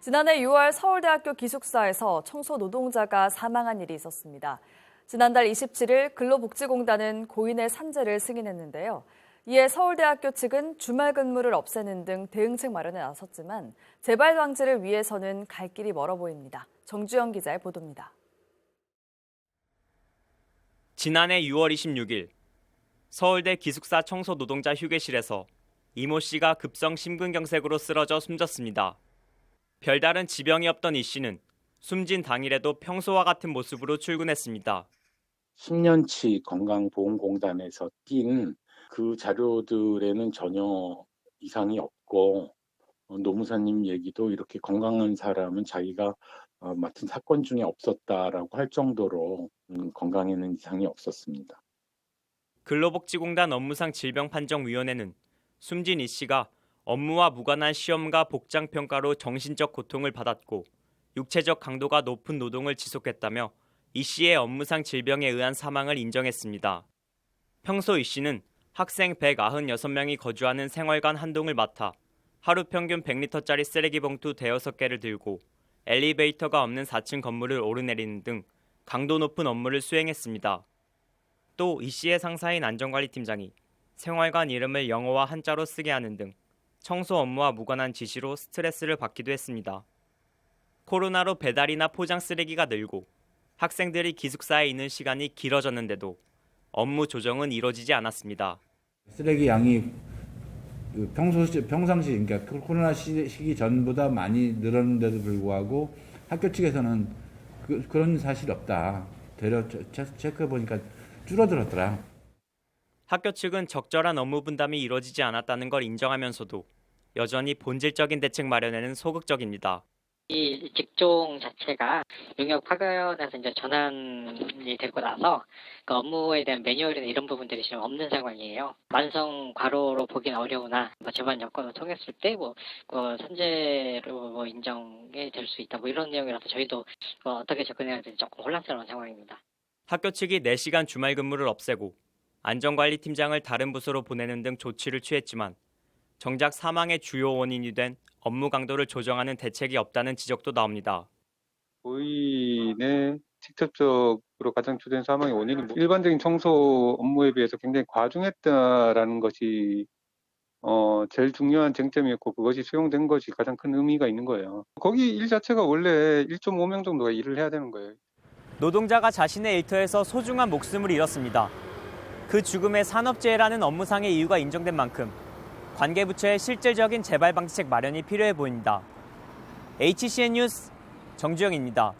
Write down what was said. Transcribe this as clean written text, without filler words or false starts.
지난해 6월 서울대학교 기숙사에서 청소 노동자가 사망한 일이 있었습니다. 지난달 27일 근로복지공단은 고인의 산재를 승인했는데요. 이에 서울대학교 측은 주말 근무를 없애는 등 대응책 마련에 나섰지만 재발 방지를 위해서는 갈 길이 멀어 보입니다. 정주영 기자의 보도입니다. 지난해 6월 26일 서울대 기숙사 청소 노동자 휴게실에서 이모 씨가 급성 심근경색으로 쓰러져 숨졌습니다. 별다른 지병이 없던 이 씨는 숨진 당일에도 평소와 같은 모습으로 출근했습니다. 10년치 건강보험공단에서 띈 그 자료들에는 전혀 이상이 없고 노무사님 얘기도 이렇게 건강한 사람은 자기가 맡은 사건 중에 없었다라고 할 정도로 건강에는 이상이 없었습니다. 근로복지공단 업무상 질병판정위원회는 숨진 이 씨가 업무와 무관한 시험과 복장 평가로 정신적 고통을 받았고 육체적 강도가 높은 노동을 지속했다며 이 씨의 업무상 질병에 의한 사망을 인정했습니다. 평소 이 씨는 학생 196명이 거주하는 생활관 한 동을 맡아 하루 평균 100리터짜리 쓰레기 봉투 대여섯 개를 들고 엘리베이터가 없는 4층 건물을 오르내리는 등 강도 높은 업무를 수행했습니다. 또 이 씨의 상사인 안전관리팀장이 생활관 이름을 영어와 한자로 쓰게 하는 등 청소 업무와 무관한 지시로 스트레스를 받기도 했습니다. 코로나로 배달이나 포장 쓰레기가 늘고 학생들이 기숙사에 있는 시간이 길어졌는데도 업무 조정은 이뤄지지 않았습니다. 쓰레기 양이 평상시 그러니까 코로나 시기 전보다 많이 늘었는데도 불구하고 학교 측에서는 그런 사실이 없다. 되려 체크해 보니까 줄어들었더라. 학교 측은 적절한 업무 분담이 이뤄지지 않았다는 걸 인정하면서도 여전히 본질적인 대책 마련에는 소극적입니다. 이 직종 자체가 용역 파견에서 이제 전환이 되고 나서 그 업무에 대한 매뉴얼이나 이런 부분들이 지금 없는 상황이에요. 만성 과로로 보기는 어려우나 재반 여건을 통했을 때 산재로 인정이 될 수 있다 이런 내용이라서 저희도 어떻게 접근해야 될지 조금 혼란스러운 상황입니다. 학교 측이 4시간 주말 근무를 없애고 안전관리팀장을 다른 부서로 보내는 등 조치를 취했지만 정작 사망의 주요 원인이 된 업무 강도를 조정하는 대책이 없다는 지적도 나옵니다. 고인의 직접적으로 가장 주된 사망의 원인이 일반적인 청소 업무에 비해서 굉장히 과중했다라는 것이 제일 중요한 쟁점이었고 그것이 수용된 것이 가장 큰 의미가 있는 거예요. 거기 일 자체가 원래 1.5명 정도가 일을 해야 되는 거예요. 노동자가 자신의 일터에서 소중한 목숨을 잃었습니다. 그 죽음에 산업재해라는 업무상의 이유가 인정된 만큼 관계부처의 실질적인 재발 방지책 마련이 필요해 보입니다. HCN 뉴스 정주영입니다.